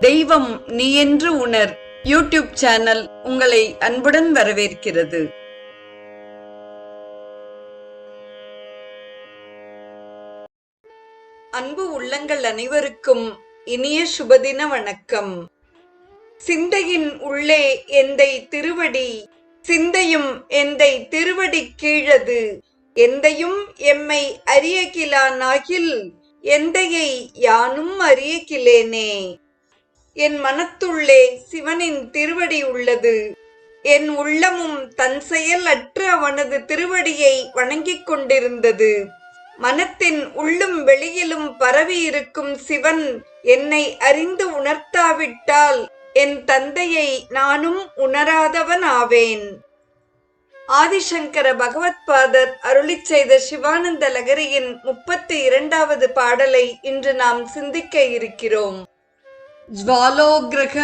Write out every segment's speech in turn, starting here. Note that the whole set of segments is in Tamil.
தெய்வம் நீ என்று உணர் யூடியூப் சேனல் உங்களை அன்புடன் வரவேற்கிறது. அன்பு உள்ளங்கள் அனைவருக்கும் இனிய சுபதின வணக்கம். சிந்தையின் உள்ளே எந்தை திருவடி, சிந்தையும் எந்தை திருவடி கீழது, எந்தையும் எம்மை அறியகிலானாகில் எந்தையை யானும் அறியகிலேனே. என் மனத்துள்ளே சிவனின் திருவடி உள்ளது, என் உள்ளமும் தன் செயல் அற்று அவனது திருவடியை வணங்கிக் கொண்டிருந்தது. மனத்தின் உள்ளும் வெளியிலும் பரவி இருக்கும் சிவன் என்னை அறிந்து உணர்த்தாவிட்டால் என் தந்தையை நானும் உணராதவன் ஆவேன். ஆதிசங்கர பகவத்பாதர் அருளிச் செய்த சிவானந்த லகரியின் 32வது பாடலை இன்று நாம் சிந்திக்க இருக்கிறோம். ஜ்வாலோக்ரக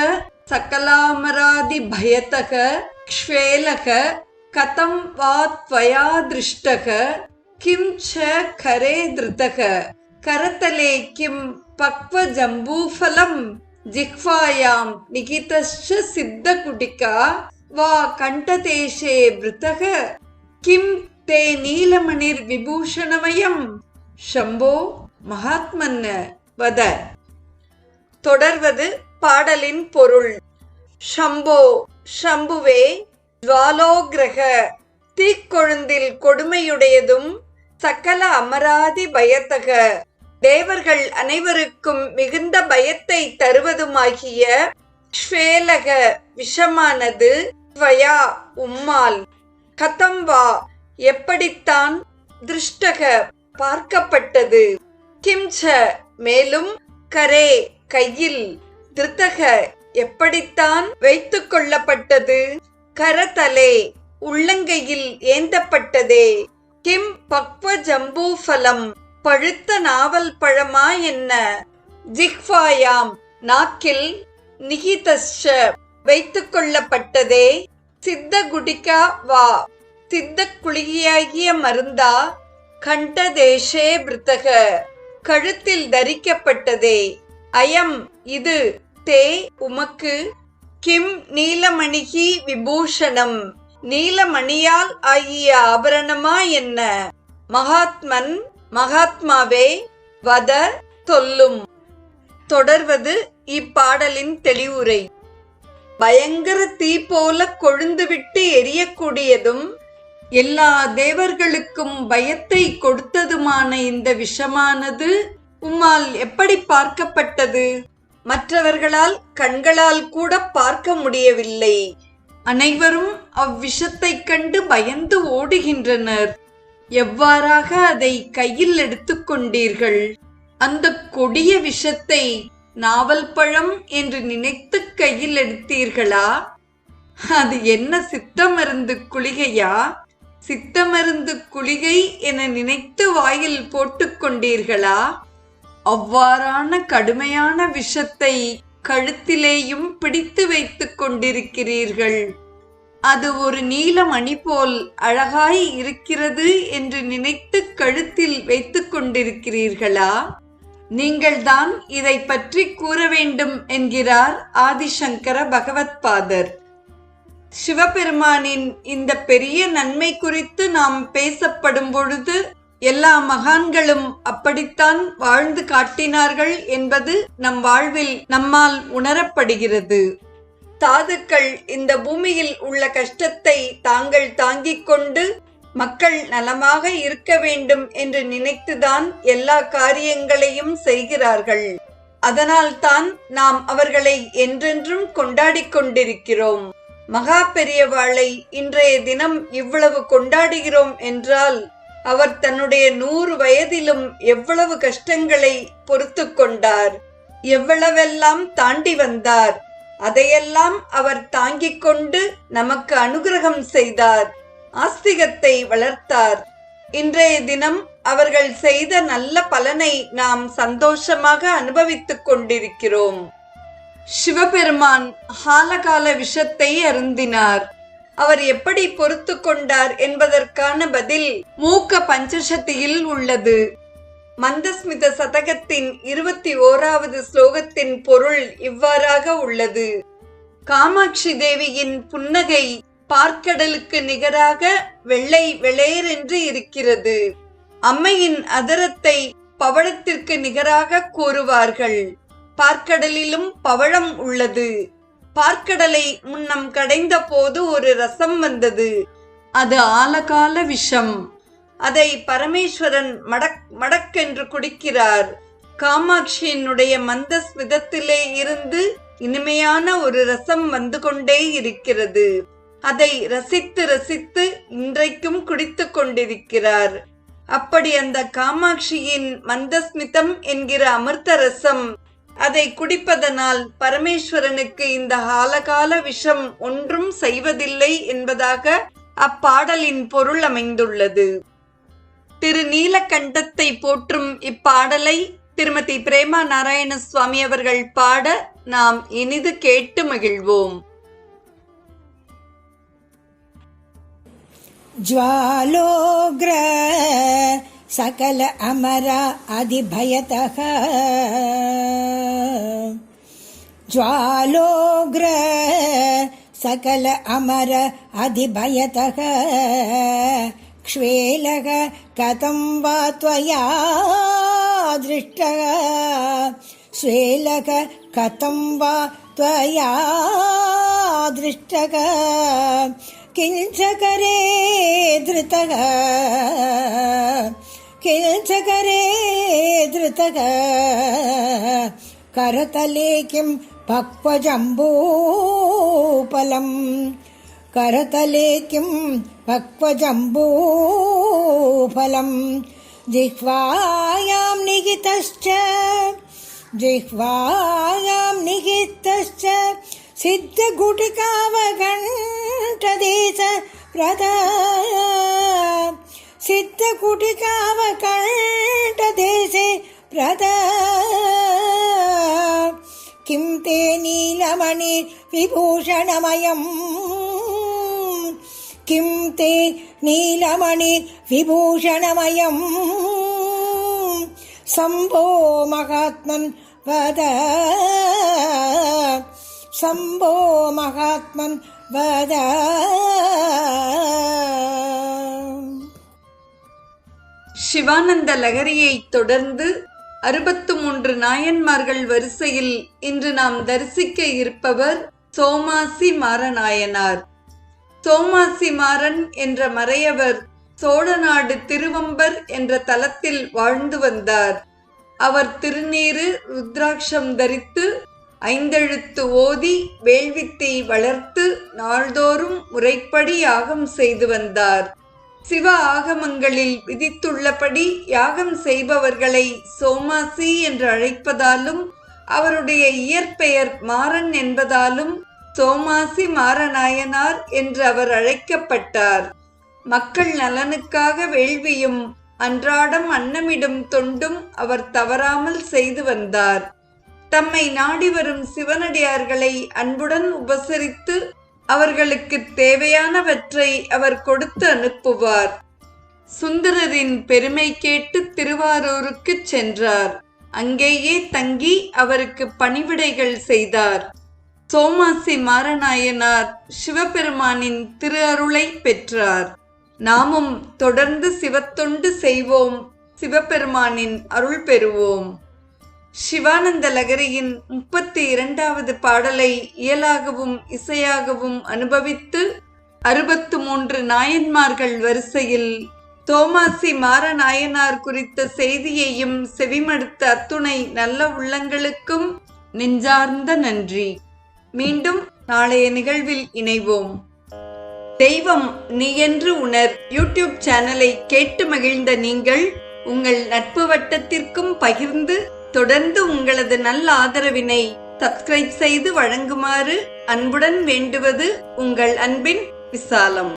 சகலாமராதி பயதக க்ஷ்வேலக கதம் வா த்வயா திருஷ்டக கிம் ச கரே திருதக கரதலே கிம் பக்வ ஜம்பூஃபலம் ஜிஹ்வாயாம் நிகிதஸ்ச சித்த குடிகா வா கண்டதேஷே விருத்தக கிம் தே நீலமணிர் விபூஷணமயம் ஷம்போ மகாத்மன்ன வத. தொடர்வது பாடலின் பொருள். ஷம்போ, ஷம்புவே, ஜ்வாலோக்ரக, தீக்கொழுந்தில் கொடுமையுடையதும், சகல அமராதி பயத்தக, தேவர்கள் அனைவருக்கும் மிகுந்த பயத்தை தருவதுமாகிய, க்ஷ்வேலக, விஷமானது, த்வயா, உம்மால், கதம் வா, எப்படித்தான், திருஷ்டக, பார்க்கப்பட்டது, கிம்ச, மேலும், கரே, கையில், திருத்தக, எப்படித்தான் வைத்துக் கொள்ளப்பட்டது, கரதலே, உள்ளங்கையில் ஏந்தப்பட்டதே, கிம் பக்வ ஜம்பூஃபலம், பழுத்த நாவல் பழமா என்ன, ஜிஹ்வாயாம், நாக்கில், நிகிதஸ்ச, வைத்துக் கொள்ளப்பட்டதே, சித்த குடிகா வா, சித்த குளிகையாகிய மருந்தா, கண்டதேஷே விருத்தக, கழுத்தில் தரிக்கப்பட்டதே, அயம், இது, தே, உமக்கு, கிம் நீலமணிகி விபூஷணம், நீலமணியால் ஆகிய ஆபரணமா என்ன, மகாத்மன், மகாத்மாவே, வத, சொல்லும். தொடர்வது இப்பாடலின் தெளிவுரை. பயங்கர தீ போல கொழுந்துவிட்டு எரியக்கூடியதும் எல்லா தேவர்களுக்கும் பயத்தை கொடுத்ததுமான இந்த விஷமானது உம்மால் எப்படி பார்க்கப்பட்டது? மற்றவர்களால் கண்களால் கூட பார்க்க முடியவில்லை. அனைவரும் அவ்விஷத்தைக் கண்டு பயந்து ஓடுகின்றனர். எவ்வாறாக அதை கையில் எடுத்துக்கொண்டீர்கள்? அந்த கொடிய விஷத்தை நாவல் பழம் என்று நினைத்து கையில் எடுத்தீர்களா? அது என்ன சித்தமருந்து குளிகையா? சித்தமருந்து குளிகை என நினைத்து வாயில் போட்டுக் கொண்டீர்களா? அவ்வாறான கடுமையான விஷத்தை கழுத்திலேயும் பிடித்து வைத்துக் கொண்டிருக்கிறீர்கள். அது ஒரு நீலமணி போல் அழகாய் இருக்கிறது என்று நினைத்து கழுத்தில் வைத்துக் கொண்டிருக்கிறீர்களா? நீங்கள்தான் இதை பற்றி கூற வேண்டும் என்கிறார் ஆதிசங்கர பகவத்பாதர். சிவபெருமானின் இந்த பெரிய நன்மை குறித்து நாம் பேசப்படும் பொழுது எல்லா மகான்களும் அப்படித்தான் வாழ்ந்து காட்டினார்கள் என்பது நம் வாழ்வில் நம்மால் உணரப்படுகிறது. சாதுக்கள் இந்த பூமியில் உள்ள கஷ்டத்தை தாங்கள் தாங்கிக் கொண்டு மக்கள் நலமாக இருக்க வேண்டும் என்று நினைத்துதான் எல்லா காரியங்களையும் செய்கிறார்கள். அதனால்தான் நாம் அவர்களை என்றென்றும் கொண்டாடிக் கொண்டிருக்கிறோம். மகா பெரியவாளை இன்றைய தினம் இவ்வளவு கொண்டாடுகிறோம் என்றால் அவர் தன்னுடைய 100 வயதிலும் எவ்வளவு கஷ்டங்களை பொறுத்து கொண்டார், எவ்வளவெல்லாம் தாண்டி வந்தார். அதையெல்லாம் அவர் தாங்கிக் கொண்டு நமக்கு அனுகிரகம் செய்தார், ஆஸ்திகத்தை வளர்த்தார். இன்றைய தினம் அவர்கள் செய்த நல்ல பலனை நாம் சந்தோஷமாக அனுபவித்துக் கொண்டிருக்கிறோம். சிவபெருமான் ஹாலகால விஷத்தை அருந்தினார். அவர் எப்படி பொறுத்து கொண்டார் என்பதற்கான பதில் மூக்க பஞ்சசதியில் உள்ளது. மந்தஸ்மித சதகத்தின் 21வது ஸ்லோகத்தின் பொருள் இவ்வாறாக உள்ளது. காமாட்சி தேவியின் புன்னகை பார்க்கடலுக்கு நிகராக வெள்ளை வெளேரென்று இருக்கிறது. அம்மையின் அதரத்தை பவழத்திற்கு நிகராக கூறுவார்கள். பார்க்கடலிலும் பவழம் உள்ளது. பார்க்கடலை முன்னம் கடைந்த போது ஒரு ரசம் வந்தது. அது ஆலகால விஷம். அதை பரமேஸ்வரன் மடக்கென்று குடிக்கிறார். காமாட்சியினுடைய மந்தஸ்மிதத்திலே இருந்து இனிமையான ஒரு ரசம் வந்து கொண்டே இருக்கிறது. அதை ரசித்து ரசித்து இன்றைக்கும் குடித்து கொண்டிருக்கிறார். அப்படி அந்த காமாட்சியின் மந்தஸ்மிதம் என்கிற அமிர்த ரசம், அதை குடிப்பதனால் பரமேஸ்வரனுக்கு இந்த ஆலகால விஷம் ஒன்றும் செய்வதில்லை என்பதாக அப்பாடலின் பொருள் அமைந்துள்ளது. திரு நீலகண்டத்தை போற்றும் இப்பாடலை திருமதி பிரேமா நாராயண சுவாமி அவர்கள் பாட நாம் இனிது கேட்டு மகிழ்வோம். ज्वालोग्र सकल अमर अधिभयतः ज्वालोग्र सकल अमर अधिभयतः क्ष्वेलः कथं वा त्वया दृष्टः स्वेलः कथं वा त्वया दृष्टः किंचकरे धृतः करतले किं पक्वजम्बूफलम् करतले किं पक्वजम्बूफलम् जिह्वायां निहितश्च सिद्धगुटिकावकण्ठदेश व्रता सिद्धगुटिकावकण्ठदेशे व्रता किं ते नीलमणि विभूषणमयम् किं ते नीलमणि विभूषणमयम् शम्भो महात्मन् वद शम्भो महात्मन् वद. சிவானந்த லகரியை தொடர்ந்து 63 நாயன்மார்கள் வரிசையில் இன்று நாம் தரிசிக்க இருப்பவர் சோமாசி மாறநாயனார். சோமாசி மாறன் என்ற மறையவர் சோழநாடு திருவம்பர் என்ற தலத்தில் வாழ்ந்து வந்தார். அவர் திருநீறு ருத்ராட்சம் தரித்து 5 எழுத்து ஓதி வேள்வித்தை வளர்த்து நாள்தோறும் முறைப்படி யாகம் செய்து வந்தார். சிவ ஆகமங்களில் விதித்துள்ளபடி யாகம் செய்பவர்களை சோமாசி என்று அழைப்பதாலும் அவருடைய இயற்பெயர் மாறன் என்பதாலும் சோமாசி மாறநாயனார் என்று அவர் அழைக்கப்பட்டார். மக்கள் நலனுக்காக வேள்வியும் அன்றாடம் அன்னமிடும் தொண்டும் அவர் தவறாமல் செய்து வந்தார். தம்மை நாடி வரும் சிவனடியார்களை அன்புடன் உபசரித்து அவர்களுக்கு தேவையானவற்றை அவர் கொடுத்து அனுப்புவார். சுந்தரரின் பெருமை கேட்டு திருவாரூருக்கு சென்றார். அங்கேயே தங்கி அவருக்கு பணிவிடைகள் செய்தார். சோமாசி மாறநாயனார் சிவபெருமானின் திரு அருளை பெற்றார். நாமும் தொடர்ந்து சிவத்தொண்டு செய்வோம், சிவபெருமானின் அருள் பெறுவோம். சிவானந்த லகரியின் 32வது பாடலை இயலாகவும் இசையாகவும் அனுபவித்து 63 நாயன்மார்கள் வரிசையில் தோமாசி மாறநாயனார் குறித்த செய்தியையும் செவிமடுத்த அத்துணை நல்ல உள்ளங்களுக்கும் நெஞ்சார்ந்த நன்றி. மீண்டும் நாளைய நிகழ்வில் இணைவோம். தெய்வம் நீ என்று உணர் யூடியூப் சேனலை கேட்டு மகிழ்ந்த நீங்கள் உங்கள் நட்பு வட்டத்திற்கும் பகிர்ந்து தொடர்ந்து உங்களது நல்ல ஆதரவினை சப்ஸ்கிரைப் செய்து வழங்குமாறு அன்புடன் வேண்டுவது உங்கள் அன்பின் விசாலம்.